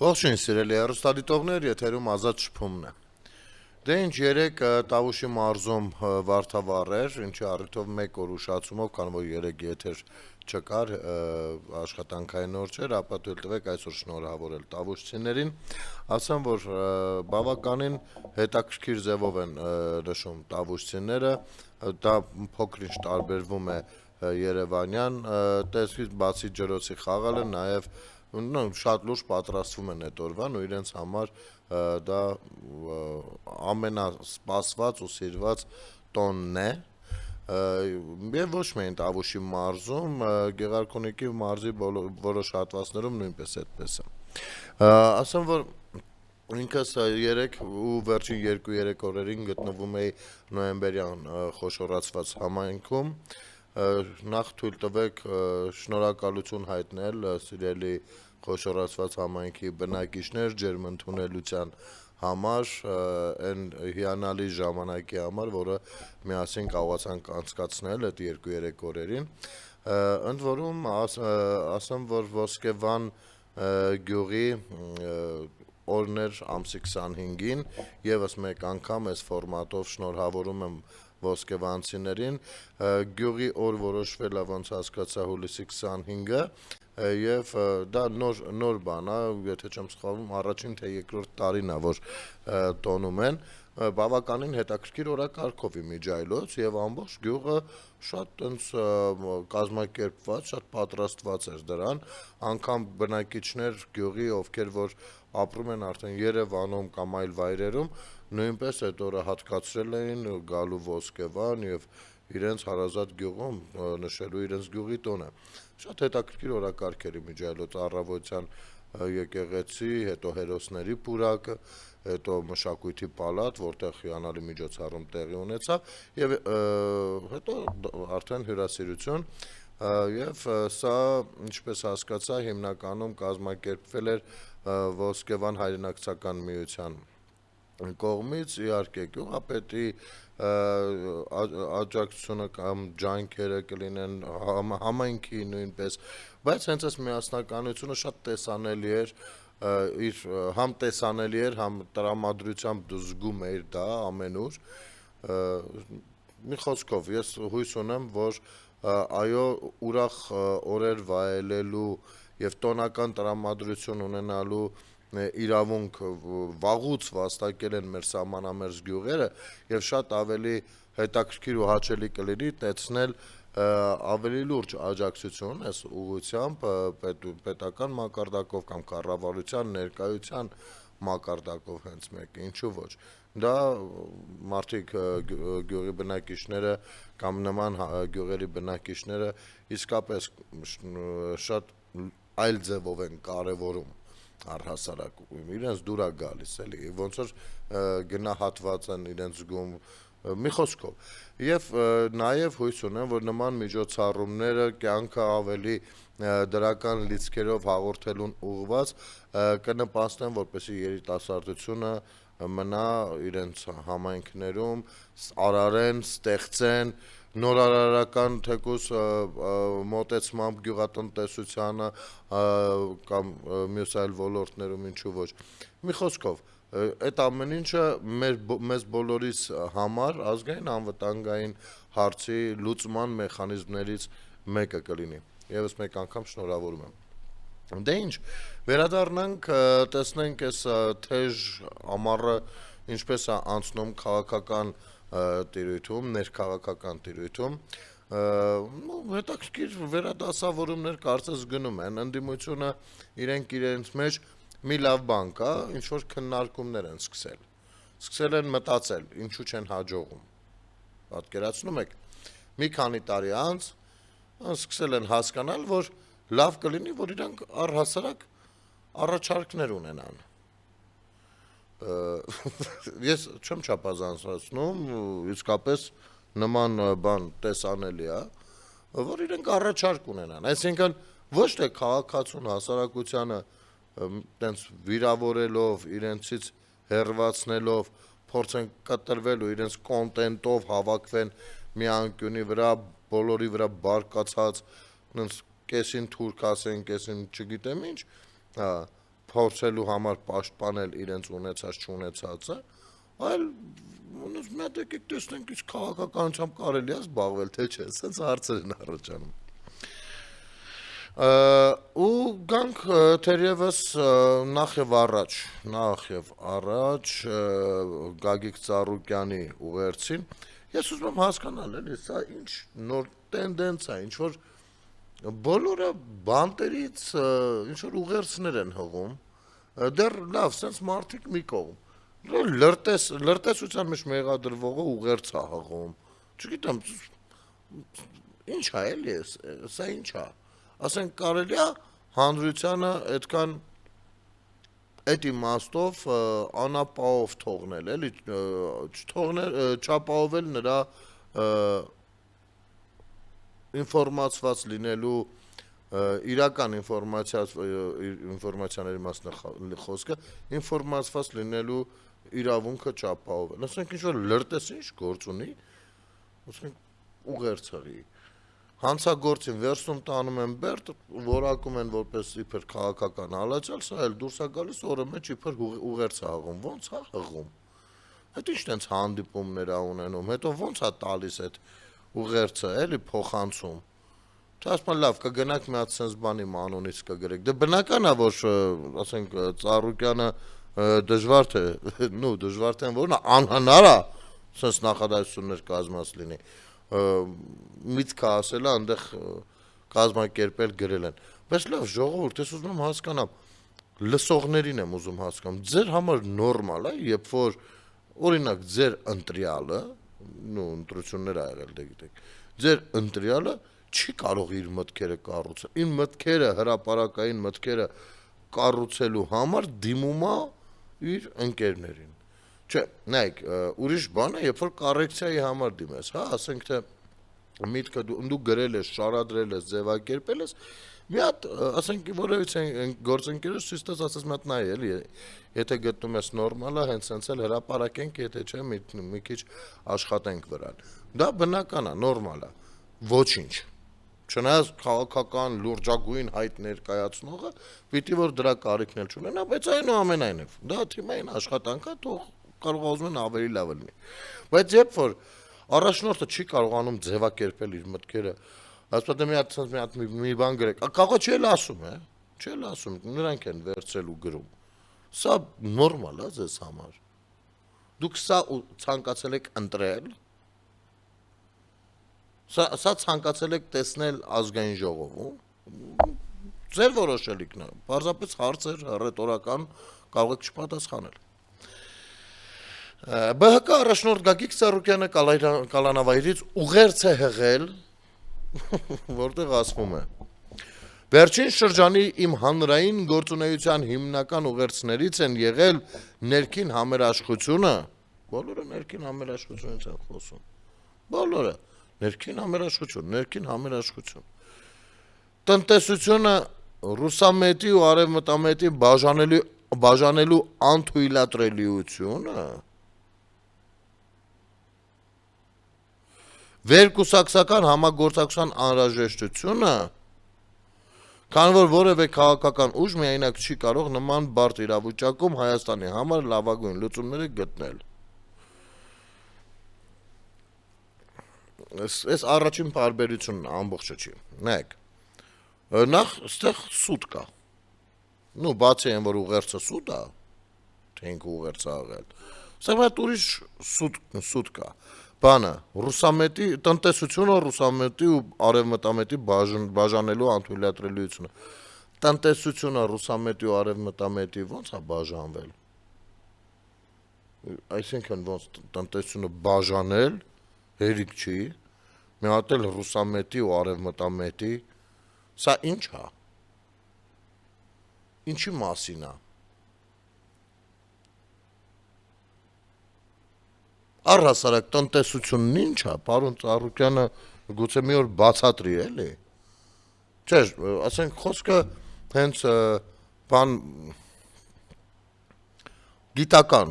Ողջույն սիրելի հեռուստադիտողներ, եթերում ազատ շփումն է։ Դե ինչ երեք Տավուշի մարզում վարդավառ էր, ինչի առիթով մեկ օր ուշացումով, քանի որ երեք եթեր չկար, աշխատանքային օր չէր, ապա թույլ տվեք այսօր շնորհավորել տավուշցիներին, ասեմ, որ բավականին հետաքրքիր ձևով են նշում տավուշցիները, դա փոքր-ինչ տարբերվում է երևանյան տեսքից, բացի ջրոցի խաղալը, նաև շատ լուրջ պատրաստվում են այդ օրվան ու իրենց համար դա ամենասպասված ու սիրված տոնն է եւ ոչ միայն Տավուշի մարզում, Գեղարքունիքի մարզի որոշ հատվածներում նույնպես այդպես է։ Ասեմ, որ ինքս 3 ու վերջին 2-3 օրերին գտնվում էի նոյեմբերյան խոշորացված համայնքում, նախ թույլ տվեք շնորհակալություն հայտնել սիրելի խոշորացված համայնքի բնակիչներ ջերմ ընդունելության համար, այն հիանալի ժամանակի համար, որը միասին կարողացանք անցկացնել այդ 2-3 օրերին, ընդ որում ասեմ, որ Ոսկեվան գյուղի օրն էր ամսի 25-ին, եւս մեկ անգամ այս ֆորմատով շնորհավորում եմ ոսկեվանցիներին, գյուղի օր որոշվել է ոնց հասկացա հուլիսի 25-ը եւ դա նոր բան է, եթե չեմ սխալվում, առաջին թե երկրորդ տարին է, որ տոնում են, բավականին հետաքրքիր օրակարգով իմիջայլոց եւ ամբողջ գյուղը շատ տենց կազմակերպված, շատ պատրաստված էր դրան, անգամ բնակիչներ գյուղի, ովքեր որ ապրում են արդեն Երևանում կամ այլ վայրերում, նույնպես այդ օրը հատկացրել էին գալու Ոսկեվան եւ իրենց հարազատ գյուղում նշելու իրենց գյուղի տոնը։ Շատ հետաքրքիր օրակարգ էր իմիջայլոց առավոտյան եկեղեցի, հետո հերոսների պուրակը, հետո մշակույթի պալատ, որտեղ հիանալի միջոցառում տեղի ունեցավ եւ հետո արդեն հյուրասիրություն եւ սա, ինչպես հասկացա, հիմնականում կազմակերպվել էր Ոսկեվան հայրենակցական միության կողմից, իհարկե գյուղապետի աջակցությունը կամ ջանքերը կլինեն համայնքի նույնպես, բայց հենց այս միասնականությունը շատ տեսանելի էր, համ տեսանելի էր, համ տրամադրությամբ դու զգում էիր դա ամենուր, մի խոսքով ես հույս ունեմ, որ այո ուրախ օրեր վայելելու եւ տոնական տրամադրություն ունենալու իրավունք վաղուց վաստակել են մեր սահմանամերձ գյուղերը եւ շատ ավելի հետաքրքիր ու հաճելի կլինի տեսնել ավելի լուրջ աջակցություն այս ուղղությամբ պետական մակարդակով կամ կառավարության ներկայության մակարդակով հենց մեկ, ինչու ոչ։ Դա մարդիկ գյուղի բնակիչները կամ նման գյուղերի բնակիչները իսկապես շատ այլ ձևով են կարևորում առհասարակ իրենց դուր է գալիս էլի ոնց որ գնահատված են իրենց զգում մի խոսքով եւ նաեւ հույս ունեմ որ նման միջոցառումները կյանքը ավելի դրական լիցքերով հաղորդելուն ուղղված կնպաստեն որպեսզի երիտասարդությունը մնա իրենց համայնքներում արարեն, ստեղծեն նորարարական թեկուզ մոտեցմամբ գյուղատնտեսությանը կամ մյուս այլ ոլորտներում ինչու ոչ։ Մի խոսքով, այդ ամեն ինչը մեզ բոլորիս համար ազգային անվտանգային հարցի լուծման մեխանիզմներից մեկը կլինի։ Եվս մեկ անգամ շնորհավորում եմ։ Դե ինչ, վերադառնանք, տեսնենք այս թեժ ամառը ինչպես է անցնում քաղաքական տիրույթում, ներքաղաքական տիրույթում, հետաքրքիր վերադասավորումներ կարծես գնում են, ընդդիմությունը իրենց մեջ մի լավ բան կա, ինչ որ քննարկումներ են սկսել են մտածել, ինչու չեն հաջողում, պատկերացնում եք, մի քանի տարի անց սկսել են հասկանալ, որ լավ կլինի, որ իրանք առհասարակ առաջարկներ ունենան, ես չեմ չափազանցնում, իսկապես նման բան տեսանելի է, որ իրենք առաջարկ ունենան, այսինքն ոչ թե քաղաքացուն հասարակությանը տենց վիրավորելով, իրենցից հեռացնելով, փորձեն կտրվել ու իրենց կոնտենտով հավաքվեն մի անկյունի վրա, բոլորի վրա բարկացած, կեսին թուրք ասեն, կեսին չգիտեմ ինչ, փորձելու համար պաշտպանել իրենց ունեցած չունեցածը, այլ մեկ եկեք տեսնենք իսկ քաղաքականությամբ կարելի է զբաղվել, թե չէ, սենց հարցեր են առաջանում։ Ու գանք թերևս նախ եւ առաջ Գագիկ Ծառուկյանի ուղերձին, ես ուզում եմ հասկանալ, էլի, սա ինչ նոր տենդենս է, ինչ որ բոլորը բանտերից ինչ որ ուղերձներ են հղում, դեռ լավ, սենց մարդիկ մի կողմ, լրտեսության մեջ մեղադրվողը ուղերձ է հղում, չգիտեմ, ինչ է, էլի, սա ինչ է, ասենք կարելի է հանրությանը այդքան այդ իմաստով անապահով թողնել, էլի, չապահովել նրա ինֆորմացված լինելու իրական ինֆորմացիաների մասն է խոսքը, ինֆորմացված լինելու իրավունքը չապահովել։ Ասենք ինչ որ լրտես ինչ գործ ունի, ասենք ուղերձ հղի։ Հանցագործին վերցնում տանում են Բերդ, որակում են որպես իբր քաղաքական հալածյալ, սա էլ դուրս է գալիս օրը մեջ իբր ուղերձ է հղում, ոնց է հղում։ Այդ ինչ տենց հանդիպումներ է ունենում, հետո ոնց է տալիս այդ ուղերձը, էլի փոխանցում։ Թե ասում լավ, կգնաք մի հատ սենց բանի մանունից կգրեք։ Դե բնական է, որ ասենք Ծառուկյանը դժվար թե որն է անհնար է սենց նախադասություններ կազմած լինի։ Միտքը ասել է, այնտեղ կազմակերպել գրել են։ Բայց լավ, ժողովուրդ, ես ուզում եմ հասկանամ, լսողներին եմ ուզում հասկանամ, ձեր համար նորմալ է, երբ որ օրինակ ձեր ընտրյալը, ընտրություններ ա եղել, դե գիտեք, ձեր ընտրյալը չի կարող իր մտքերը կառուցել, իր մտքերը, հրապարակային մտքերը կառուցելու համար դիմում է իր ընկերներին։ Չէ, նայեք, ուրիշ բան է, երբ որ կառեկցիայի համար դիմես, հա, ասենք թե միտքը դու գրել ես, շարադրել ես, ձևակերպել ես, մի հատ, ասենք որևիցե գործընկերոջ ցույց տաս, ասես մի հատ նայ, էլի, եթե գտնում ես նորմալ է, հենց սենց էլ հրապարակենք, եթե չէ, մի քիչ աշխատենք վրան։ Դա բնական է, նորմալ է, ոչինչ։ Չնայած քաղաքական լուրջագույն հայտ ներկայացնողը պիտի որ դրա կարիքն էլ չունենա, բայց այնուամենայնիվ, դա թիմային աշխատանք է, թող կարող ուզում են ավելի լավ լինի։ Բայց երբ որ առաջնորդը չի կարողանում ձևակերպել իր մտքերը, ասում մի հատ մի բան գրեք, կաղա չէ ասում, չէ ասում, նրանք են վերցրել ու գրում։ Սա նորմալ է ձեզ համար։ Դուք սա ցանկացել եք ընտրել, սա ցանկացել եք տեսնել ազգային ժողովում, ձեր որոշելիքն է, պարզապես հարցեր ռետորական կարող եք չպատասխանել։ ԲՀԿ առաջնորդ Գագիկ Ծառուկյանը կալանավայրից ուղերձ է հղել, որտեղ ասվում է. Վերջին շրջանի իմ հանրային գործունեության հիմնական ուղերձներից են եղել ներքին համերաշխությունը, բոլորը ներքին համերաշխությունից են խոսում, բոլորը, ներքին համերաշխություն, տնտեսությունը ռուսամետի ու արևմտամետի բաժանելու անթույլատրելիությունը, վերկուսակցական համագործակցության անհրաժեշտությունը, քանի որ որևէ քաղաքական ուժ միայնակ չի կարող նման բարդ իրավիճակում Հայաստանի համար լավագույն լուծումները գտնել։ Այս առաջին տարբերությունն ամբողջը չի։ Նայեք, նախ ստեղ սուտ կա։ Բացի այն որ ուղերձը սուտ է, թե ինքը ուղերձ է աղել, ստեղ մի հատ ուրիշ սուտ կա։ Բանը, տնտեսությունը ռուսամետի ու արևմտամետի բաժանելու անթույլատրելիությունը։ Տնտեսությունը ռուսամետի ու արևմտամետի ոնց է բաժանվել։ Այսինքն ոնց տնտեսությունը բաժանել հերիք չի, մի հատ էլ ռուսամետի ու արևմտամետի, սա ինչ է։ Ինչի մասին է։ Առհասարակ տնտեսությունն ինչ է, պարոն Ծառուկյանը գուցե մի օր բացատրի, էլի։ Չէ, ասենք խոսքը հենց բան գիտական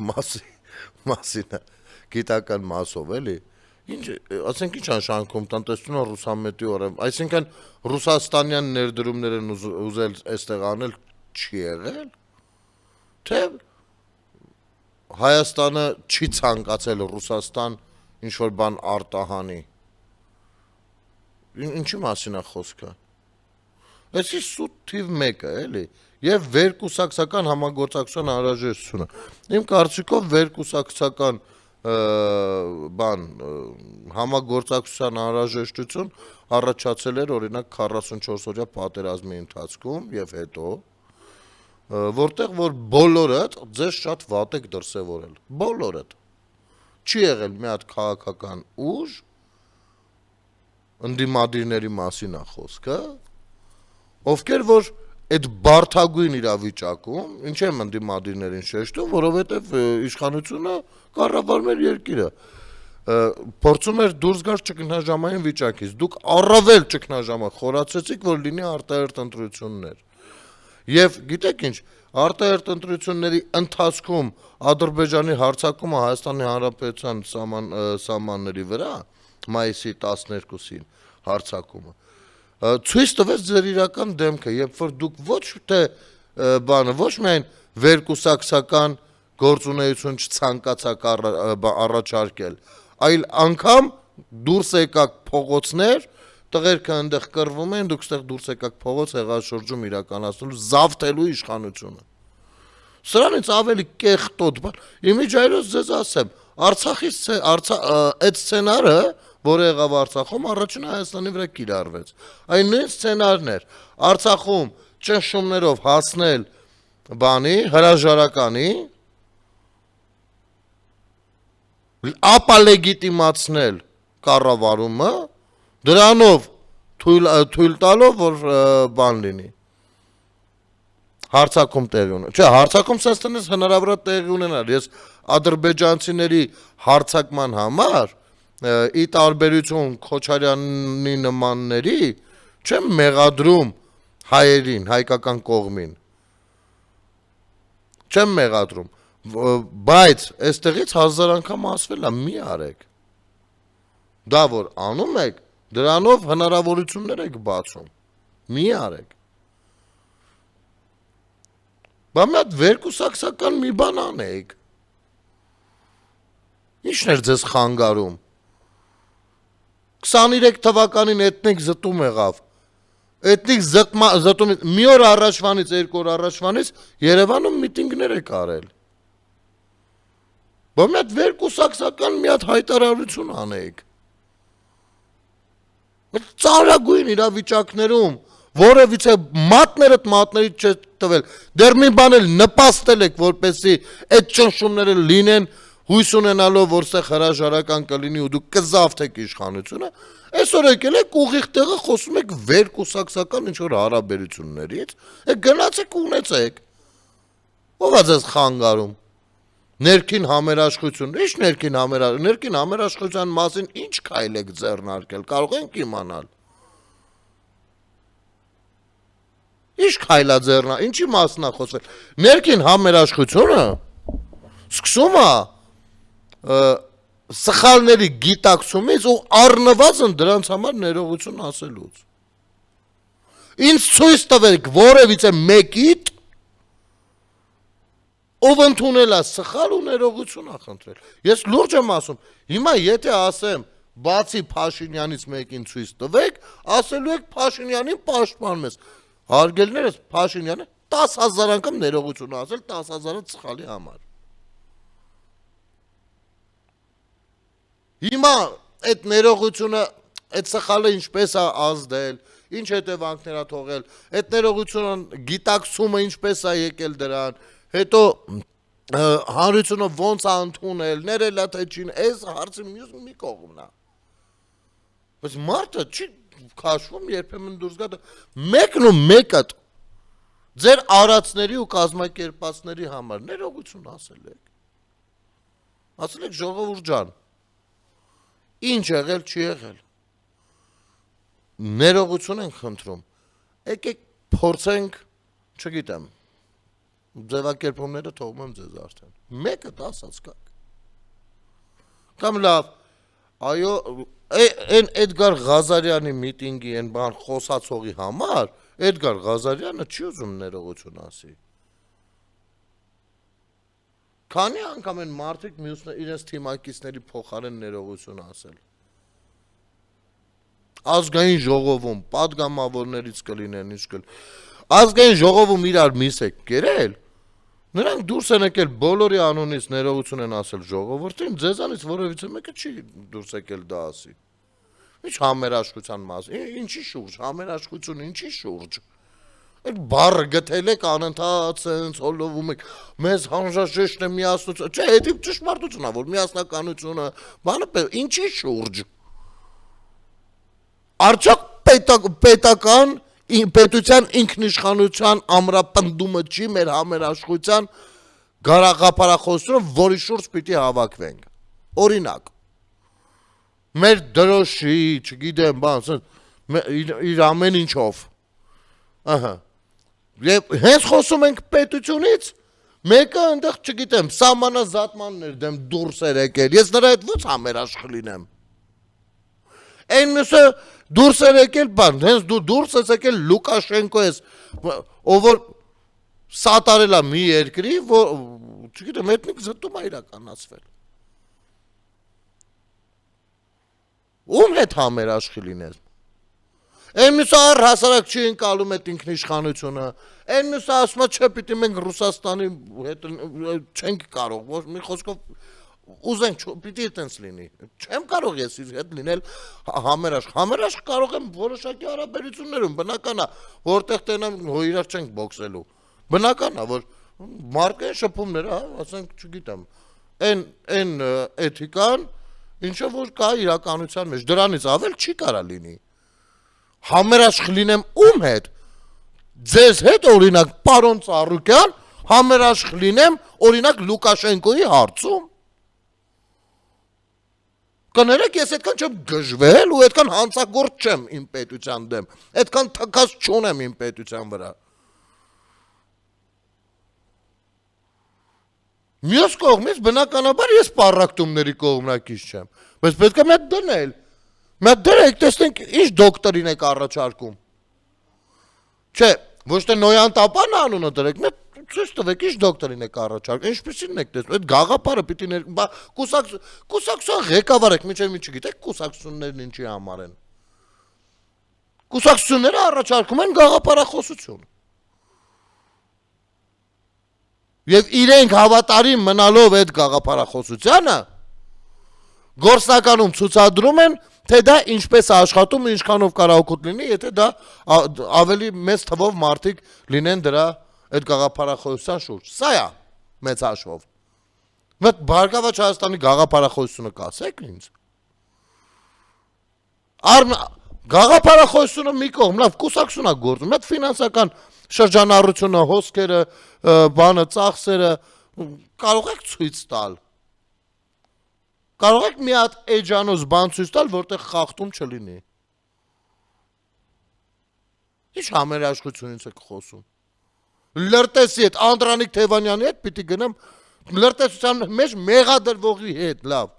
մասին է, գիտական մասով, էլի։ Ասենք ինչ անշանքում տնտեսությունը ռուսամետի օրը, այսինքն ռուսաստանյան ներդրումներ են ուզել այստեղ անել չի եղել, թե Հայաստանը չի ցանկացել Ռուսաստան ինչ-որ բան արտահանի։ Ինչի մասին է խոսքը։ Այսի սուտ թիվ 1-ը, էլի, եւ վերկուսակցական համագործակցության անհրաժեշտությունը։ Իմ կարծիքով վերկուսակցական համագործակցության անհրաժեշտություն առաջացել էր օրինակ 44-օրյա պատերազմի ընթացքում եւ հետո, որտեղ որ բոլորդ ձեզ շատ վատ եք դրսևորել, բոլորդ։ Չի եղել մի հատ քաղաքական ուժ, ընդդիմադիրների մասին է խոսքը, ովքեր որ այդ բարդագույն իրավիճակում, ինչ եմ ընդդիմադիրներին շեշտում, որովհետև իշխանությունը կառավարում էր երկիրը, փորձում էր դուրս գալ ճգնաժամային վիճակից, դուք առավել ճգնաժամը խորացրեցիք, որ լինի արտահերթ ընտրություններ։ Եվ գիտեք ինչ, արտահերթ ընտրությունների ընթացքում Ադրբեջանի հարձակումը Հայաստանի Հանրապետության սահմանների վրա, մայիսի 12-ին հարձակումը, ցույց տվեց ձեր իրական դեմքը, երբ որ դուք ոչ թե ոչ միայն վերկուսակցական գործունեություն չցանկացաք առաջարկել, այլ անգամ դուրս եկաք փողոցներ, տղերքը այնտեղ կռվում են, դուք ստեղ դուրս եկաք փողոց հեղաշրջում իրականացնելու, զավթելու իշխանությունը։ Սրանից ավելի կեղտոտ բան, իմիջայլոց ձեզ ասեմ, Արցախի այդ սցենարը, որը եղավ Արցախում, առաջին Հայաստանի վրա կիրառվեց։ Այն նույն սցենարն էր, Արցախում ճնշումներով հասնել հրաժարականի, ապա լեգիտիմացնել կառավարումը, դրանով թույլ տալով, որ բան լինի, հարցակում տեղի ունենա։ Չէ, հարցակում sense տնես հնարավոր է տեղի ունենալ։ Ես ադրբեջանցիների հարցակման համար, ի տարբերություն Քոչարյանի նմանների, չեմ մեղադրում հայերին, հայկական կողմին։ Չեմ մեղադրում, բայց այստեղից 1000 անգամ ասվել է, մի արեք։ Դա որ անում եք, դրանով հնարավորություններ եք բացում։ Մի արեք։ Բա մի հատ վերկուսակցական մի բան անեք։ Ինչն էր ձեզ խանգարում։ 23 թվականին էթնիկ զտում եղավ։ Էթնիկ զտումից մի օր առաջվանից, 2 օր առաջվանից Երևանում միտինգներ եք արել։ Բա մի հատ վերկուսակցական մի հատ հայտարարություն անեք։ Ծանրագույն իրավիճակներում, որևիցե մատներից չեք տվել, դեռ մի բան էլ նպաստել եք, որպեսզի այդ ճնշումները լինեն, հույս ունենալով, որ սեղ հրաժարական կլինի ու դուք կզավթեք իշխանությունը, այսօր եկել եք ուղիղ տեղը խոսում եք վերկուսակցական ինչ-որ հարաբերություններից, գնացեք ու ունեցեք։ Ո՞վ է ձեզ խանգարում։ Ներքին համերաշխություն, ի՞նչ ներքին համերաշխության մասին ինչ քայլ եք ձեռնարկել, կարող ենք իմանալ։ Ինչ քայլ է ձեռնարկել, ինչի մասն է խոսվել։ Ներքին համերաշխությունը սկսում է սխալների գիտակցումից ու առնվազն դրանց համար ներողություն ասելուց։ Ինձ ցույց տվեք որևիցե մեկիդ, ով ընդունել է սխալ ու ներողություն է խնդրել։ Ես լուրջ եմ ասում, հիմա եթե ասեմ, բացի Փաշինյանից մեկին ցույց տվեք, ասելու եք Փաշինյանին պաշտպանում ես։ Հարգելներս, Փաշինյանը 10,000 անգամ ներողություն ասել 10,000-ը սխալի համար։ Հիմա այդ ներողությունը, այդ սխալը ինչպես է ազդել, ինչ հետևանքներ է թողել, այդ ներողությունը գիտակցումը ինչպես է եկել դրան, հետո հանրությունը ոնց է ընդունել, ներել է թե չի, այս հարցը մյուս մի կողմն է։ Բայց մարդը չի քաշվում երբեմն դուրս գա, մեկն ու մեկը ձեր արածների ու կազմակերպածների համար ներողություն ասել եք։ Ասել եք ժողովուրդ ջան, ինչ եղել չի եղել։ Ներողություն ենք խնդրում։ Եկեք փորձենք, չգիտեմ, ձևակերպումները թողում եմ ձեզ արդեն։ Մեկը դա ասած կաք։ Կամ լավ, այո, այն Էդգար Ղազարյանի միտինգի այն բան խոսացողի համար, Էդգար Ղազարյանը չի ուզում ներողություն ասի։ Քանի անգամ են մարդիկ իրենց թիմակիցների փոխարեն ներողություն ասել։ Ազգային ժողովում պատգամավորներից կլինեն ինչ ազգային ժողովում իրար միս եք կերել, նրանք դուրս են եկել բոլորի անունից ներողություն են ասել ժողովրդին, ձեզանից որևիցե մեկը չի դուրս եկել դա ասի։ Ինչ համերաշխության մասին, ինչի շուրջ, համերաշխություն ինչի շուրջ։ Այդ բառը գտել եք անընդհատ սենց հոլովում եք, մեզ հանրաժեշտն է միասնություն, չէ, դա ճշմարտությունն է, որ միասնականությունը, բանը ինչի շուրջ։ Արդյոք պետական պետության ինքնիշխանության ամրապնդումը չի մեր համերաշխության գաղափարախոսությունը, որի շուրջ պիտի հավաքվենք։ Օրինակ, մեր դրոշի, չգիտեմ, բան, իր ամեն ինչով։ Ահա։ Եվ հենց խոսում ենք պետությունից, մեկը այնտեղ, չգիտեմ, սահմանազատմաններ դեմ դուրս էր եկել, ես նրա հետ ո՞նց համերաշխ լինեմ։ Այն մյուսը դուրս էր եկել, բան, հենց դու դուրս ես եկել Լուկաշենկո ես, ով որ սատարել է մի երկրի, որ, չգիտեմ, էթնիկ զտում է իրականացվել։ Ում հետ համերաշխ լինես։ Այն մյուսը առհասարակ չի ընկալում այդ ինքնիշխանությունը, այն մյուսը ասում է, չէ, պիտի մենք Ռուսաստանի հետ չենք կարող, ոչ մի խոսքով ուզենք, պիտի այդպես լինի, չեմ կարող ես իր հետ լինել համերաշխ, համերաշխ կարող եմ որոշակի հարաբերություններում, բնական է, որտեղ տենամ իրար չենք բոքսելու, բնական է, որ մարդկային շփումները, ասենք, չգիտեմ, այն էթիկան, ինչը որ կա իրականության մեջ, դրանից ավել չի կարա լինի։ Համերաշխ լինեմ ում հետ, ձեզ հետ օրինակ պարոն Ծառուկյան, համերաշխ լինեմ օրինակ Լուկաշենկոյի հարցում։ Կներեք ես այդքան չեմ գժվել ու այդքան հանցագործ չեմ իմ պետության դեմ, այդքան թքած չունեմ իմ պետության վրա։ Մյուս կողմից բնականաբար ես պառակտումների կողմնակից չեմ, բայց պետք է մեկ դնել։ Մենք դրեք տեսնենք ինչ դոկտորին եք առաջարկում։ Չէ, ոչ թե Նոյան Տապանը անունը դրեք, մենք ցույց տվեք ինչ դոկտորին եք առաջարկում, ինչպեսին եք տեսնում, այդ գաղափարը պիտի կուսակցության ղեկավար եք, միջև չգիտեք կուսակցություններն ինչի համար են։ Կուսակցությունները առաջարկում են գաղափարախոսություն։ Եվ իրենք հավատարիմ մնալով այդ գաղափարախոսությանը գործնականում ցուցադրում են, թե դա ինչպես է աշխատում, ինչքանով կարող օգուտ լինի, եթե դա ավելի մեծ թվով մարդիկ լինեն դրա այդ գաղափարախոսության շուրջ։ Սա է մեծ հաշվով։ Մենք Բարգավաճ Հայաստանի գաղափարախոսությունը կասեք ինձ։ Գաղափարախոսությունը մի կողմ, լավ, կուսակցություն է գործում, այդ ֆինանսական շրջանառությունը, հոսքերը, բանը, ծախսերը կարող եք ցույց տալ։ Կարող եք մի հատ էջանոց բան ցույց տալ, որտեղ խախտում չլինի։ Ինչ համերաշխությունից եք խոսում։ Լրտեսի հետ, Անդրանիկ Թևանյանի հետ պիտի գնամ, լրտեսության մեջ մեղադրվողի հետ, լավ։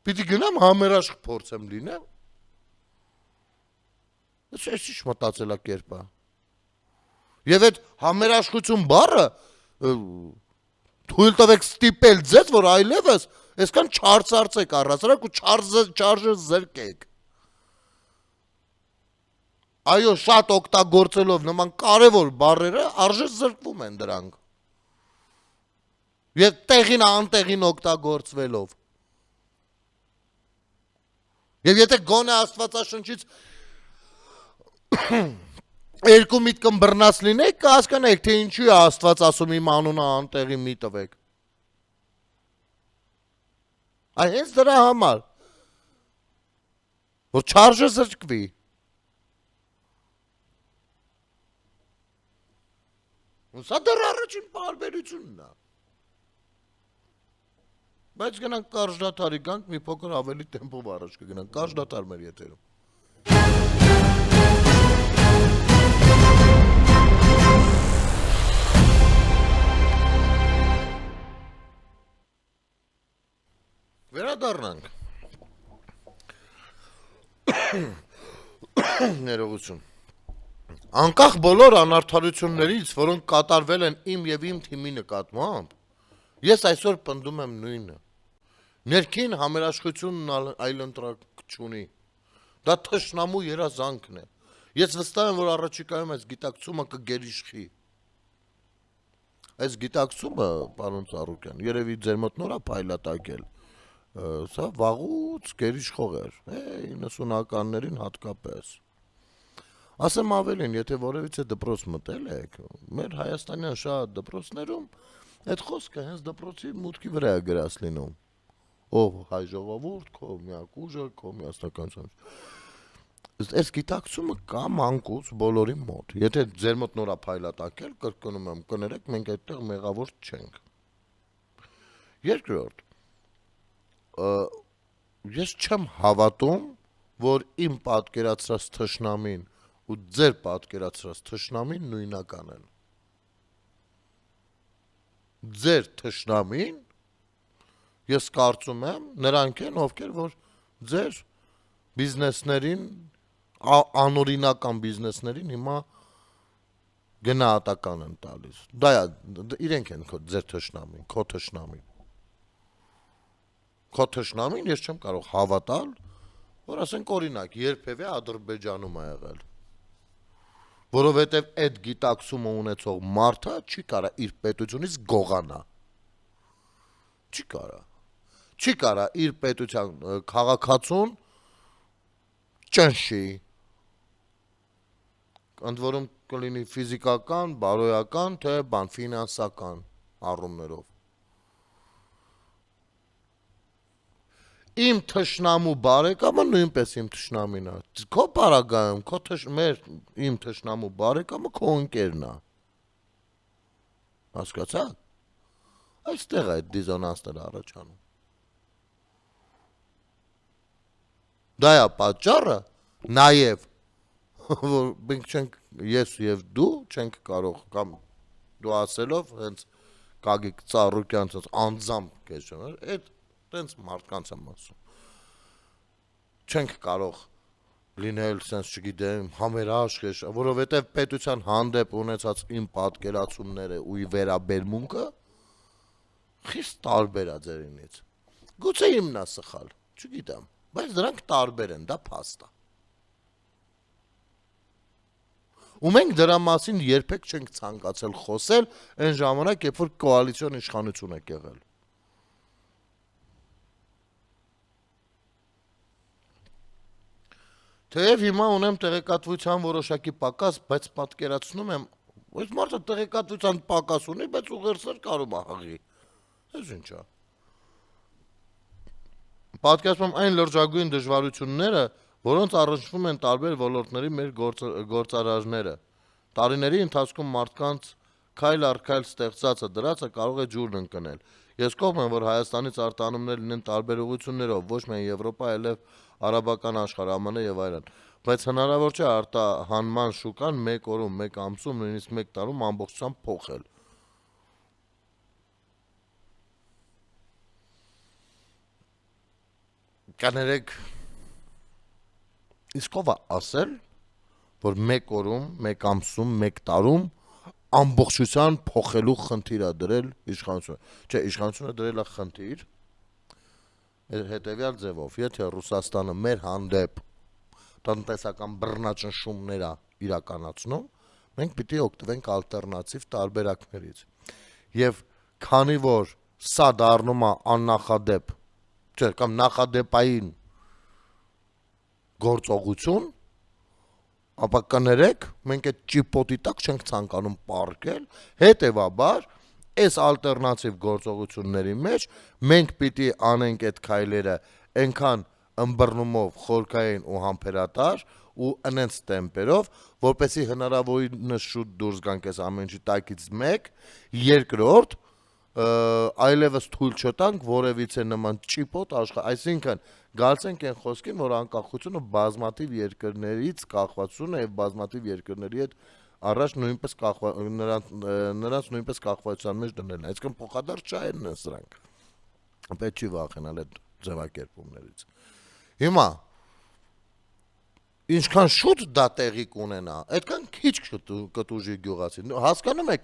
Պիտի գնամ համերաշխ փորձեմ լինեմ։ Այս ինչ մտածելակերպ է։ Եվ այդ համերաշխություն բառը թույլ տվեք ստիպել ձեզ, որ այլևս այսքան չարծարծեք առասարակ ու չարժը զրկեք։ Այո, շատ օգտագործելով նման կարևոր բառերը արժե զրկվում են դրանք։ Եվ տեղին անտեղին օգտագործվելով։ Եվ եթե գոնե Աստվածաշնչից երկու միտք ըմբռնած լինեք, կհասկանայիք, թե ինչու է Աստված ասում իմ անունը անտեղի մի տվեք։ Այ հենց դրա համար, որ չարժը զրկվի։ Սա դեռ առաջին պարբերությունն է։ Բայց գնանք կարճ դադարի գանք, մի փոքր ավելի տեմպով առաջ կգնանք, կարճ դադար մեր եթերում։ Վերադառնանք։ Ներողություն։ Անկախ բոլոր անարդարություններից, որոնք կատարվել են իմ եւ իմ թիմի նկատմամբ, ես այսօր պնդում եմ նույնը։ Ներքին համերաշխությունն այլընտրակ չունի։ Դա թշնամու երազանքն է։ Ես վստահ եմ, որ առաջիկայում այս գիտակցումը կգերիշխի։ Այս գիտակցումը, պարոն Ծառուկյան, երևի ձեր մոտ նոր է փայլատակել։ Սա վաղուց գերիշխող էր, 90-ականներին հատկապես։ Ասեմ ավելին, եթե որևիցե դպրոց մտել եք, մեր հայաստանյան շատ դպրոցներում այդ խոսքը հենց դպրոցի մուտքի վրա է գրած լինում։ Ով հայ ժողովուրդ, քո միակ ուժը, քո միասնականություն։ Այս գիտակցումը կա մանկուց բոլորի մոտ։ Եթե ձեր մոտ նորա փայլատակել, կրկնում եմ, կներեք, մենք այդտեղ մեղավոր չենք։ Երկրորդ, ես չեմ հավատում, որ իմ պատկերացրած թշնամին ու ձեր պատկերացրած թշնամին նույնական են։ Ձեր թշնամին, ես կարծում եմ, նրանք են, ովքեր որ ձեր բիզնեսներին, անօրինական բիզնեսներին հիմա գնահատական են տալիս։ Դա իրենք են ձեր թշնամին, քո թշնամին։ Քո թշնամին ես չեմ կարող հավատալ, որ ասենք օրինակ երբևէ Ադրբեջանում է եղել։ Որովհետև այդ գիտակցումը ունեցող մարդը չի կարա իր պետությունից գողանա։ Չի կարա։ Չի կարա իր պետության քաղաքացուն ճնշի։ Ընդ որում կլինի ֆիզիկական, բարոյական, թե ֆինանսական առումներով։ Իմ թշնամու բարեկամը նույնպես իմ թշնամին է։ Քո պարագայում, իմ թշնամու բարեկամը քո ընկերն է։ Հասկացա՞ք։ Այստեղ է այդ դիզոնանսները առաջանում։ Դա է պատճառը, նաև, որ մենք չենք, ես եւ դու չենք կարող, կամ դու ասելով, հենց Գագիկ Ծառուկյան անձամբ կեշոներ, այդ տենց մարդկանց եմ ասում։ Չենք կարող լինել, սենց չգիտեմ, համերաշխ, որովհետև պետության հանդեպ ունեցած իմ պատկերացումները ու վերաբերմունքը խիստ տարբեր է ձերինից։ Գուցե իմն է սխալ, չգիտեմ, բայց դրանք տարբեր են, դա փաստ է։ Ու մենք դրա մասին երբեք չենք ցանկացել խոսել այն ժամանակ, երբ որ կոալիցիոն իշխանություն է եղել։ Թեև հիմա ունեմ տեղեկատվության որոշակի պակաս, բայց պատկերացնում եմ, այս մարդը տեղեկատվության պակաս ունի, բայց ուղերձներ կարում է հղի։ Այս ինչ է։ Պատկերացնում այն լրջագույն դժվարությունները, որոնց առնչվում են տարբեր ոլորտների մեր գործարարները։ Տարիների ընթացքում մարդկանց քայլ առ քայլ ստեղծածը դրածը կարող է ջուրն ընկնել։ Ես կողմ եմ, որ Հայաստանից արտանումներ լինեն տարբեր ուղղություններով, ոչ միայն Եվրոպա, այլև արաբական աշխարհ, ԱՄՆ եւ այլն։ Բայց հնարավոր չէ արտահանման շուկան մեկ օրում, մեկ ամսում, նույնիսկ մեկ տարում ամբողջությամբ փոխել։ Կաներեք, իսկ ով է ասել, որ մեկ օրում, մեկ ամսում, մեկ տարում ամբողջության փոխելու խնդիր է դրել իշխանությունը։ Չէ, իշխանությունը դրել է խնդիր հետևյալ ձևով, եթե Ռուսաստանը մեր հանդեպ տնտեսական բռնաճնշումներ է իրականացնում, մենք պիտի օգտվենք ալտերնատիվ տարբերակներից։ Եվ քանի որ սա դառնում է աննախադեպ, չէ, կամ նախադեպային գործողություն, ապա կներեք, մենք այդ ճիպոտի տակ չենք ցանկանում պառկել, հետևաբար այս ալտերնատիվ գործողությունների մեջ մենք պիտի անենք այդ քայլերը այնքան ըմբռնումով, խորքային ու համբերատար ու ընենց տեմպերով, որպեսզի հնարավորինս շուտ դուրս գանք այս ամեն ինչի տակից մեկ, երկրորդ այլևս թույլ չտանք որևիցե նման ճիպոտ այսինքն գալցենք այն խոսքին, որ անկախությունը բազմաթիվ երկրներից կախվածություն է եւ բազմաթիվ երկրների հետ առաջ նույնպես նրանց նույնպես կախվածության մեջ դնելն է, այսինքն փոխադարձ չայեն են սրանք։ Պետք չի վախենալ այդ ձևակերպումներից։ Հիմա Ինչքան շուտ դա տեղի կունենա, այդքան քիչ կտուժի գյուղացին։ Հասկանում եք,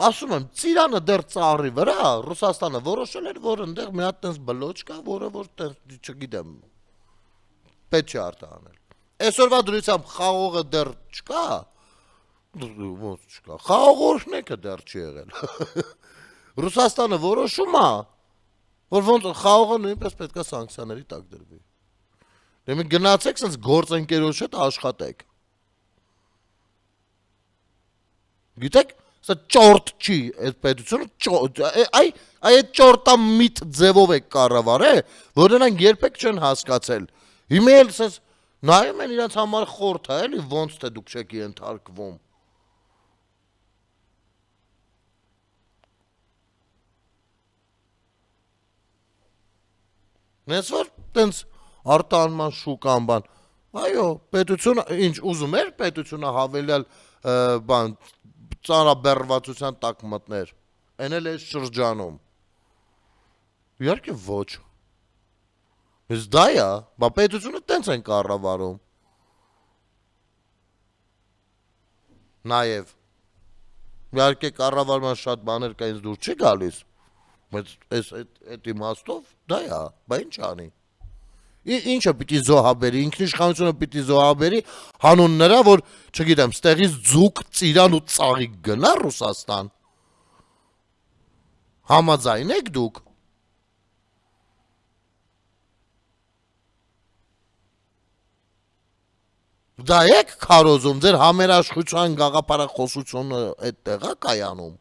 ասում եմ, Ծիրանը դեռ ծառի վրա, Ռուսաստանը որոշել էր, որ այնտեղ մի հատ տես բլոճ կա, որը որ չգիտեմ, պետք չի արտահանել։ Այսօրվա դրությամբ խաղողը դեռ չկա, ոնց չկա, խաղող օրհնեկը դեռ չի եղել։ Ռուսաստանը որոշում է, որ ոնց խաղողը նույնպես պետք է սանկցիաների տակ դրվի։ Դե մի գնացեք sense գործընկերոջ հետ աշխատեք։ Գիտեք, սա ճորտ չի, այդ պետությունը այդ ճորտամիտ ձևով է կառավարել, որ նրանք երբեք չեն հասկացել։ Հիմա էլ sense նայում են իրաց համար խորթ է, էլի ոնց թե դուք չեք ենթարկվում։ Նենց որ տենց արտահանման շուկան բան։ Այո, պետությունը ինչ ուզում էր պետությունը հավելյալ բան ծանրաբեռվածության տակ մտներ։ Այն էլ այս շրջանում։ Իհարկե ոչ։ Իսկ դա է, բա պետությունը տենց են կառավարում։ Նաև իհարկե կառավարման շատ բաներ կա ինձ դուր չի գալիս, բայց այդ իմաստով դա է, բա ինչ անի։ Ինչը պիտի զոհաբերի, ինքնիշխանությունը պիտի զոհաբերի հանուն նրա, որ, չգիտեմ, ստեղից ձուկ, ծիրան ու ծաղիկ գնա Ռուսաստան։ Համաձայն եք դուք։ Դա եք քարոզում, ձեր համերաշխության գաղափարախոսությունը այդտեղ է կայանում։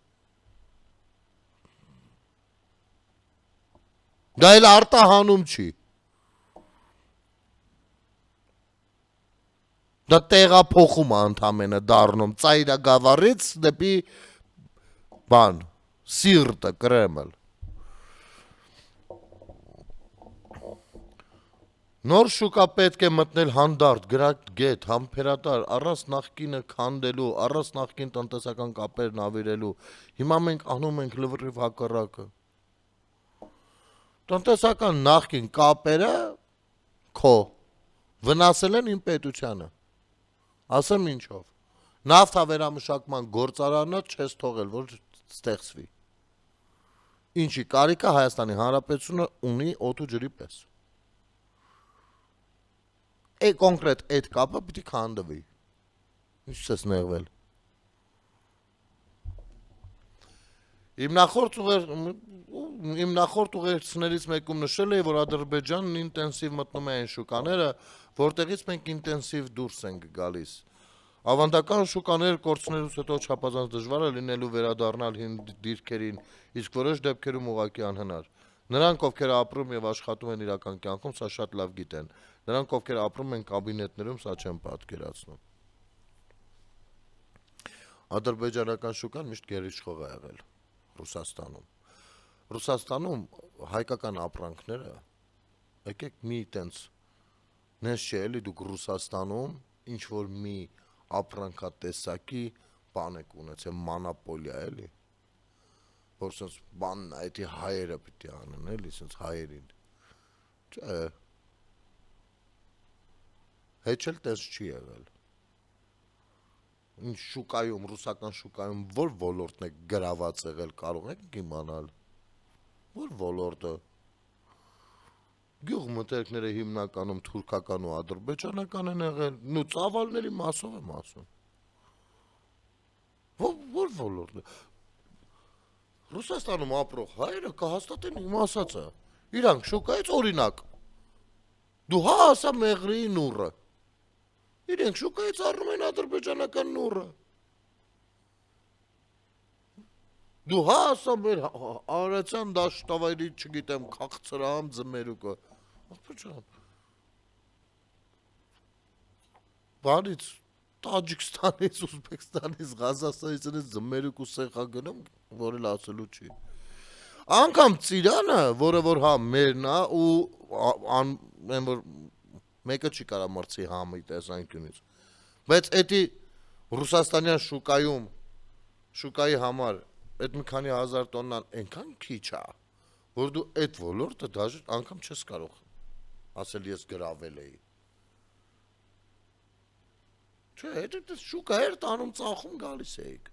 Դա էլ արտահանում չի։ Դա տեղափոխում է ընդամենը դառնում ծայրագավառից դեպի բան, սիրտը, Կրեմլ։ Նոր շուկա պետք է մտնել հանդարտ, գրագետ, համբերատար, առանց նախկինը քանդելու, առանց նախկին տնտեսական կապերն ավիրելու։ Հիմա մենք անում ենք լվրիվ հակառակը։ Տնտեսական նախկին կապերը քո վնասել են իմ պետությանը։ Ասեմ ինչով։ Նավթավերամշակման գործարանը չես թողել, որ ստեղծվի։ Ինչի կարիքա Հայաստանի Հանրապետությունը ունի օդու ջրի պես։ Կոնկրետ այդ կապը պիտի քանդվի։ Ինչ չես նեղվել։ Իմ նախորդ ուղերձներից մեկում նշել էի, որ Ադրբեջանն ինտենսիվ մտնում է այն շուկաները, որտեղից մենք ինտենսիվ դուրս ենք գալիս։ Ավանդական շուկաներ կորցնելուց հետո չափազանց դժվար է լինելու վերադառնալ հին դիրքերին, իսկ որոշ դեպքերում ուղղակի անհնար։ Նրանք, ովքեր ապրում եւ աշխատում են իրական կյանքում, սա շատ լավ գիտեն։ Նրանք, ովքեր ապրում են կաբինետներում, սա չեն պատկերացնում։ Ադրբեջանական շուկան միշտ գերիշխող է եղել Ռուսաստանում։ Ռուսաստանում հայկական ապրանքները, եկեք մի տենց, նենց չէ էլի դուք Ռուսաստանում ինչ-որ մի ապրանքատեսակի բան եք ունեցել, մանապոլիա էլի, որ սենց բանն է, էդի հայերը պիտի անեն էլի, սենց հայերին, չէ, հեչ էլ տես չի եղել, ինչ շուկայում, ռուսական շուկայում, որ ոլորտն է գրաված եղել, կարող եք իմանալ, որ ոլորտը, գյուղ մտերքները հիմնականում թուրքական ու ադրբեջանական են եղել, նու ծավալների մասով եմ ասում, որ ոլորտն է, Ռուսաստանում ապրող հայերը կհաստատեն իմ ասածը, իրանք շուկայից օրինակ, դու հա ասա մեղրիի նուրը, իրենք շուկայից առնում են ադրբեջանական նուրը, դու հա ասա մեր արեցյան դաշտավայրի չգիտեմ կաղցրամ ձմերուկը, բանից Տաջիկստանից, Ուզբեկստանից, Ղազախստանից ձմերուկ ու սեղա գնում, որ էլ ասելու չի։ Անգամ Ծիրանը, որը որ հա մերն է ու որ մեկը չի կարա մրցի համի տեսանկյունից, բայց էդի Ռուսաստանյան շուկայի համար այդ մի քանի հազար տոննան այնքան քիչ է, որ դու այդ ոլորտը դաժե անգամ չես կարող ասել ես գրավել էի։ Չէ, դա շուկա էր տանում ծախում գալիս էիք։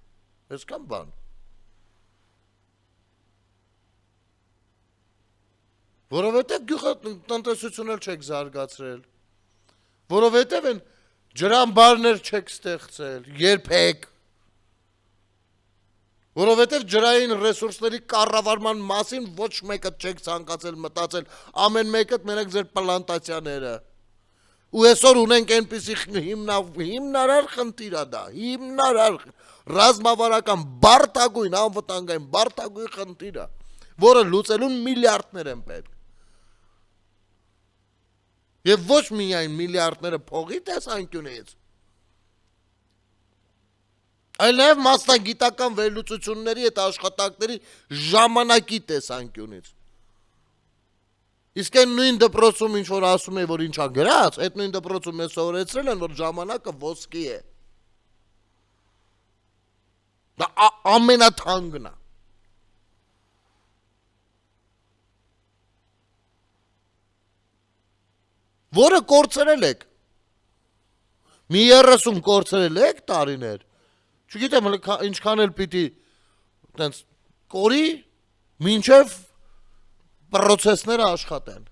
Այսքան բան։ Որովհետև գյուղը տնտեսություն էլ չեք զարգացրել։ Որովհետև են ջրամբարներ չեք ստեղծել, երբեք։ Որովհետև ջրային ռեսուրսների կառավարման մասին ոչ մեկը չեք ցանկացել մտածել, ամեն մեկը մենակ ձեր պլանտացիաները։ Ու այսօր ունենք այնպիսի հիմնարար խնդիր է դա, հիմնարար ռազմավարական բարդագույն անվտանգային բարդագույն խնդիր է, որը լուծելուն միլիարդներ են պետք։ Եվ ոչ միայն միլիարդները փողի տեսանկյունից, այլ նաև մասնագիտական վերլուծությունների այդ աշխատանքների ժամանակի տեսանկյունից։ Իսկ այն նույն դպրոցում ինչ որ ասում է, որ ինչա գրած, այդ նույն դպրոցում մեզ սովորեցրել են, որ ժամանակը ոսկի է։ Դա ամենաթանկն է։ Որը կորցրել եք։ Մի 30 կորցրել եք տարիներ։ Չգիտեմ ինչքան էլ պիտի տենց կորի, մինչև պրոցեսները աշխատեն։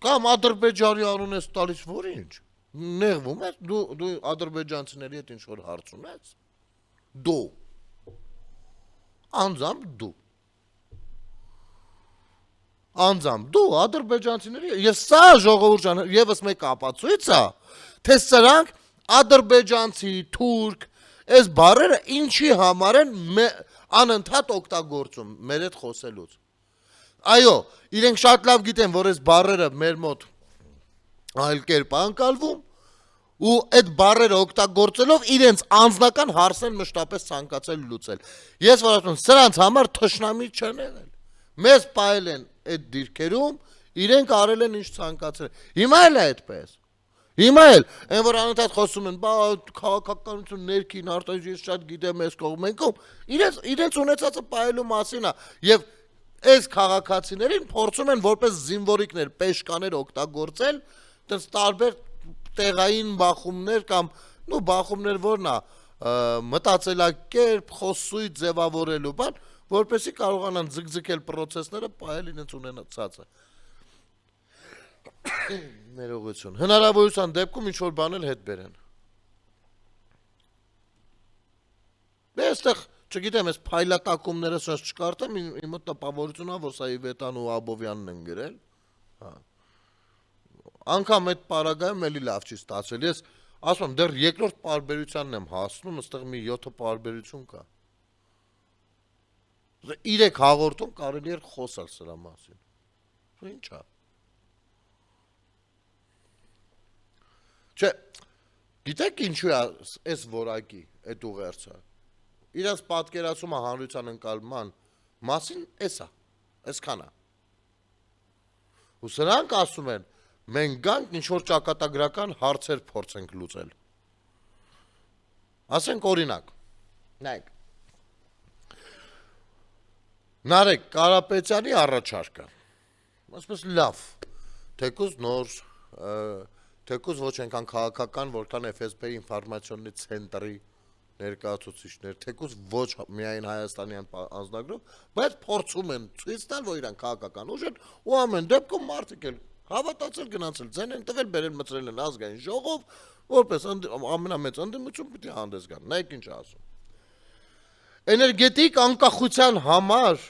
Կամ Ադրբեջանի անուն ես տալիս, որ ինչ։ Նեղվում ես, դու ադրբեջանցիների հետ ինչ որ հարց ունես։ Դու։ Անձամբ դու։ Անձամբ դու ադրբեջանցիների եւ սա ժողովուրդ ջան եւս մեկ ապացույց է, թե սրանք ադրբեջանցի, թուրք, այս բառերը ինչի համար են անընդհատ օգտագործում մեր հետ խոսելուց։ Այո, իրենք շատ լավ գիտեն, որ այս բառերը մեր մոտ այլ կերպ անցալվում ու այդ բառերը օգտագործելով իրենց անձնական հարցեր մշտապես ցանկացել լուծել։ Ես որ ասում, սրանց համար թշնամի չեն եղել։ Մեզ պայել են այդ դիրքերում, իրենք արել են ինչ ցանկացել։ Հիմա էլ է այդպես։ Հիմա էլ, այն որ անընդհատ խոսում են, բա քաղաքականություն ներքին արտաքին ես շատ գիտեմ այս կողմենքով, իրենց ունեցածը պայելու մասին է, եւ այս քաղաքացիներին փորձում են որպես զինվորիկներ, պեշկաներ օգտագործել, տես տարբեր տեղային բախումներ կամ բախումներ որն է, մտածելակերպ, խոսույթ ձևավորելու բան, որպեսզի կարողանան ձգձգել պրոցեսները, պահել իրենց ունեցածը։ Ներողություն։ Հնարավորության դեպքում ինչ որ բան էլ հետ բերեն։ Դե այստեղ, չգիտեմ, այս փայլատակումները սրանց չկարտեմ, իմ մոտ տպավորություն է, որ սա Իվետան ու Աբովյանն են գրել։ Հա։ Անկամ այդ պարագայում էլի լավ չի ստացվել։ Ես ասում եմ, դեռ երկրորդ պարբերությանն եմ հասնում, այստեղ մի 7 պարբերություն կա։ 3 հաղորդում կարելի էր խոսալ սրա մասին։ Ինչ է։ Չէ, գիտեք ինչու է այս որակի այդ ուղերձը։ Իրաց պատկերացումը հանրության ընկալման մասին էսա, այսքան է։ Ու սրանք ասում են, մենք գանք ինչ որ ճակատագրական հարցեր փորձենք լուծել։ Ասենք օրինակ։ Նայեք։ Նարեկ Կարապետյանի առաջարկը, ասպես լավ, թեկուզ նոր, թեկուզ ոչ այնքան քաղաքական, որքան FSB ինֆորմացիոնի ցենտրի ներկայացուցիչներ, թեկուզ ոչ միայն Հայաստանյան անձնագրով, բայց փորձում են ցույց տալ, որ իրանք քաղաքական ուժ են ու ամեն դեպքում մարդիկ էլ հավատացել գնացել, ձեն են տվել, բերել մծրել են ազգային ժողով, որպես ամենամեծ ընդդիմություն պիտի հանդես գան, նայեք ինչ ասում։ Էներգետիկ անկախության համար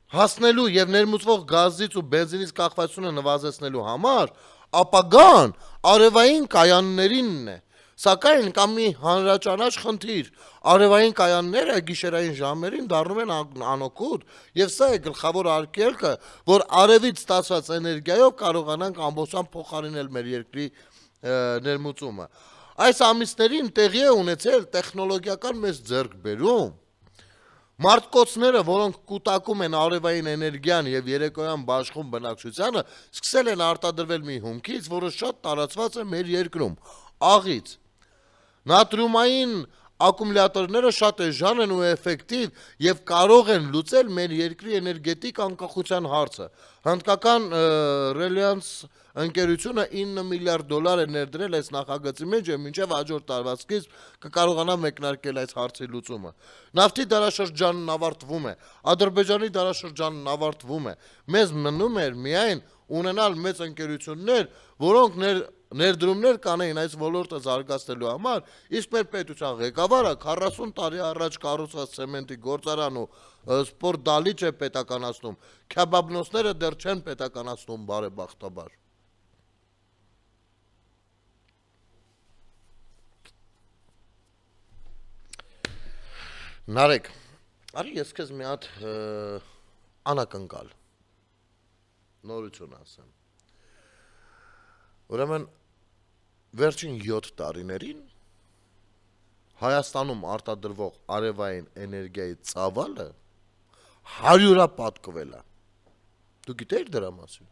հասնելու եւ ներմուծվող գազից ու բենզինից կախվածությունը նվազեցնելու համար ապագան արևային կայաններինն է, սակայն կամ մի հանրաճանաչ խնդիր, արևային կայանները գիշերային ժամերին դառնում են անօգուտ եւ սա է գլխավոր արգելքը, որ արևից ստացված էներգիայով կարողանանք ամբողջությամբ փոխարինել մեր երկրի ներմուծումը։ Այս ամիսներին տեղի է ունեցել տեխնոլոգիական մեծ ձեռքբերում։ Մարդկոցները, որոնք կուտակում են արևային էներգիան եւ երեկոյան բաշխում բնակչությանը, սկսել են արտադրվել մի հումքից, որը շատ տարածված է մեր երկրում՝ աղից։ Նատրիումային ակումուլյատորները շատ էժան են ու էֆեկտիվ եւ կարող են լուծել մեր երկրի էներգետիկ անկախության հարցը։ Հնդկական Reliance ընկերությունը 9 միլիարդ դոլար է ներդրել այս նախագծի մեջ եւ մինչեւ հաջորդ տարվա սկիզբ կկարողանա մեկնարկել այս հարցի լուծումը։ Նավթի դարաշրջանն ավարտվում է, Ադրբեջանի դարաշրջանն ավարտվում է։ Մեզ մնում էր միայն ունենալ մեծ ընկերություններ, որոնք ներդրումներ կանեին այս ոլորտը զարգացնելու համար, իսկ մեր պետության ղեկավարը 40 տարի առաջ կառուցված ցեմենտի գործարան ու սպորտ դալիճ է պետականացնում, քեբաբնոցները դեռ չեն պետականացնում բարեբախտաբար։ Նարեկ, արի ես քեզ մի հատ անակնկալ նորություն ասեմ։ Ուրեմն վերջին 7 տարիներին Հայաստանում արտադրվող արևային էներգիայի ծավալը 100-ա պատկվել է։ Դու գիտեիր դրա մասին։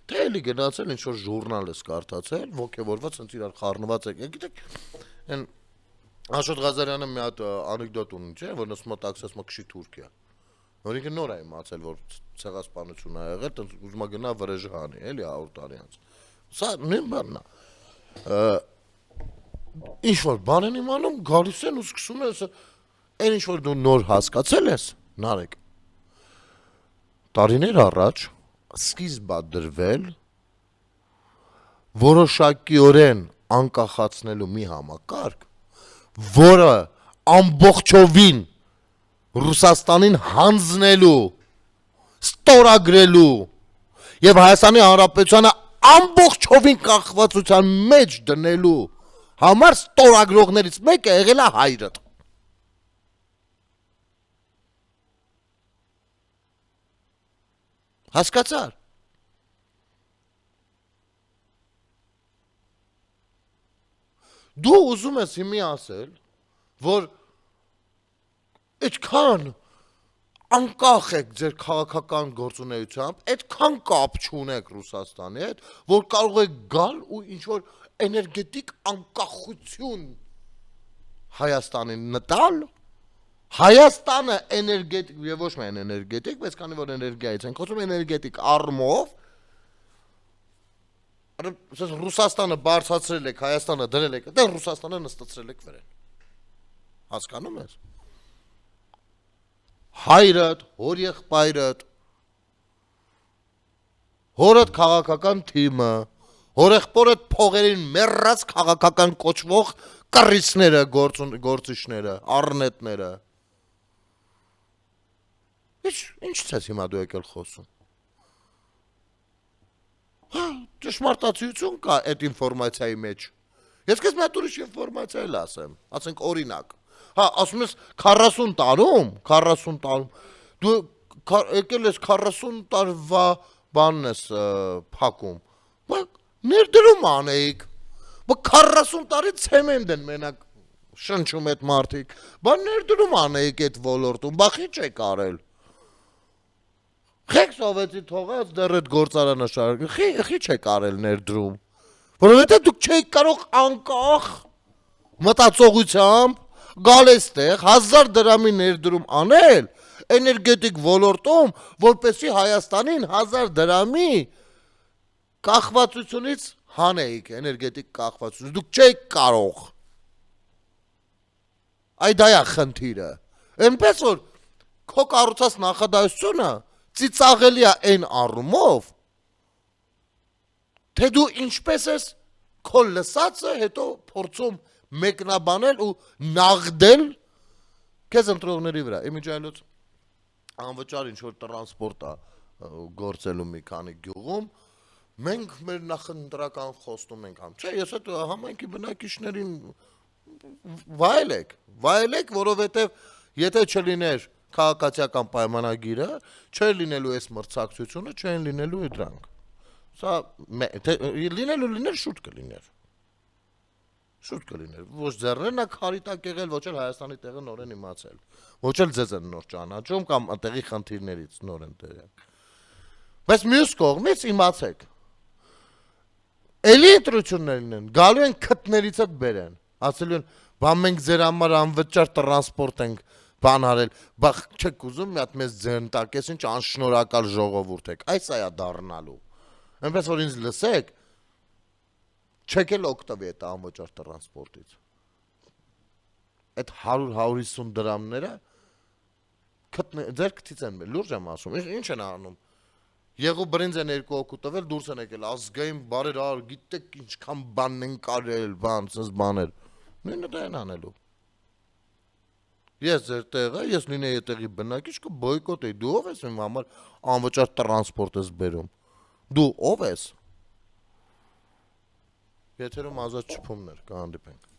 Թե էլի գնացել ինչ-որ ժուրնալ ես կարդացել, ոգևորված ընդ իրար խառնված եք։ Գիտեք, այն Աշոտ Ղազարյանը մի հատ անեկդոտ ունի, չէ, որ նստում է տաքսիստը քշի Թուրքիա։ Որ ինքը նոր է իմացել, որ ցեղասպանություն ա եղել, ուզում է գնա վրեժը հանի, էլի 100 տարի անց։ Սա նույն բանն է։ Ինչ որ բան են իմանում, գալիս են ու սկսում են, այն ինչ որ դու նոր հասկացել ես, Նարեկ։ Տարիներ առաջ սկիզբ ա դրվել որոշակիորեն անկախացնելու մի համակարգ, որը ամբողջովին Ռուսաստանին հանձնելու, ստորագրելու եւ Հայաստանի Հանրապետությանը ամբողջովին կախվածության մեջ դնելու համար ստորագրողներից մեկը եղել է հայրդ։ Հասկացար։ Դու ուզում ես հիմի ասել, որ այդքան անկախ եք ձեր քաղաքական գործունեությամբ, այդքան կապ չունեք Ռուսաստանի հետ, որ կարող եք գալ ու ինչ-որ էներգետիկ անկախություն Հայաստանին նտալ, Հայաստանը էներգետիկ, եւ ոչ միայն էներգետիկ, բայց քանի որ էներգիայից ենք խոսում, էներգետիկ առումով, Ռուսաստանը բարձրացրել եք, Հայաստանը դրել եք, դե Ռուսաստանը նստացրել եք վրան։ Հասկանում ես։ Հայրդ, հոր եղբայրդ, հորդ քաղաքական թիմը, հորեղբորդ փողերին մեռած քաղաքական կոչվող կռիցները, գործիչները, առնետները։ Ինչ ցես հիմա դու եկել խոսում։ Հա, ճշմարտացիություն կա այդ ինֆորմացիայի մեջ։ Ես քեզ մի հատ ուրիշ ինֆորմացիա էլ ասեմ, ասենք օրինակ։ Հա, ասում ես 40 տարում, դու եկել ես 40 տարվա բանն ես փակում։ Բայց ներդրում անեիք։ Բայց 40 տարի ցեմենտ են մենակ շնչում այդ մարդիկ։ Բայց ներդրում անեիք այդ ոլորտում, բախ ինչ եք արել։ Խեք սովետի թողած դեռ այդ գործարանը շարք, խի չեք արել ներդրում։ Որովհետև դուք չեք կարող անկախ մտածողությամբ գալ այստեղ 1000 դրամի ներդրում անել էներգետիկ ոլորտում, որպեսզի Հայաստանին 1000 դրամի կախվածությունից հանեիք, էներգետիկ կախվածություն։ Դուք չեք կարող։ Այդ դա է խնդիրը։ Այնպես որ քո կառուցած նախադասությունը ծիծաղելի է այն առումով, թե դու ինչպես ես քո լսածը հետո փորձում մեկնաբանել ու նաղդել քեզ ընտրողների վրա։ Իմիջայլոց անվճար ինչ-որ տրանսպորտ է գործելու մի քանի գյուղում, մենք մեր նախընտրական խոստում ենք համ։ Չէ, ես այդ համայնքի բնակիչներին վայելեք, որովհետև եթե չլիներ քաղաքացիական պայմանագիրը, չէր լինելու այս մրցակցությունը, չեն լինելու դրանք։ Սա լիներ շուտ կլիներ։ Շուտ կլիներ։ Ոչ ձեռներն է քարի տակ եղել, ոչ էլ Հայաստանի տեղը նորեն իմացել։ Ոչ էլ ձեզ են նոր ճանաչում կամ տեղի խնդիրներից նորեն տեղյակ։ Բայց մյուս կողմից իմացեք։ Էլի ընտրություններն են, գալու են քթներից հետ բերեն, ասելու են, բա մենք ձեր համար անվճար տրանսպորտ ենք բան արել, բա չեք ուզում մի հատ մեզ ձեն տակ, ես ինչ անշնորհակալ ժողովուրդ եք, այս այա դառնալու, այնպես որ ինձ լսեք, չեք էլ օգտվի այդ անվճար տրանսպորտից, այդ 100-150 դրամները ձեր քթից են մեր, լուրջ եմ ասում, ինչ են անում, Եղու բրինձ են 2 հոգու տվել, դուրս են եկել, ազգային բարեր ար, գիտեք ինչքան բանն են կարել, բան, սենց բաներ, նույնը դա են անելու, ես ձեր տեղը, ես լինեի տեղի բնակիչ կբոյկոտ էի, դու ով ես իմ համար անվճար տրանսպորտ ես բերում, դու ով ես, եթերում ազատ շփումներ, կհանդիպենք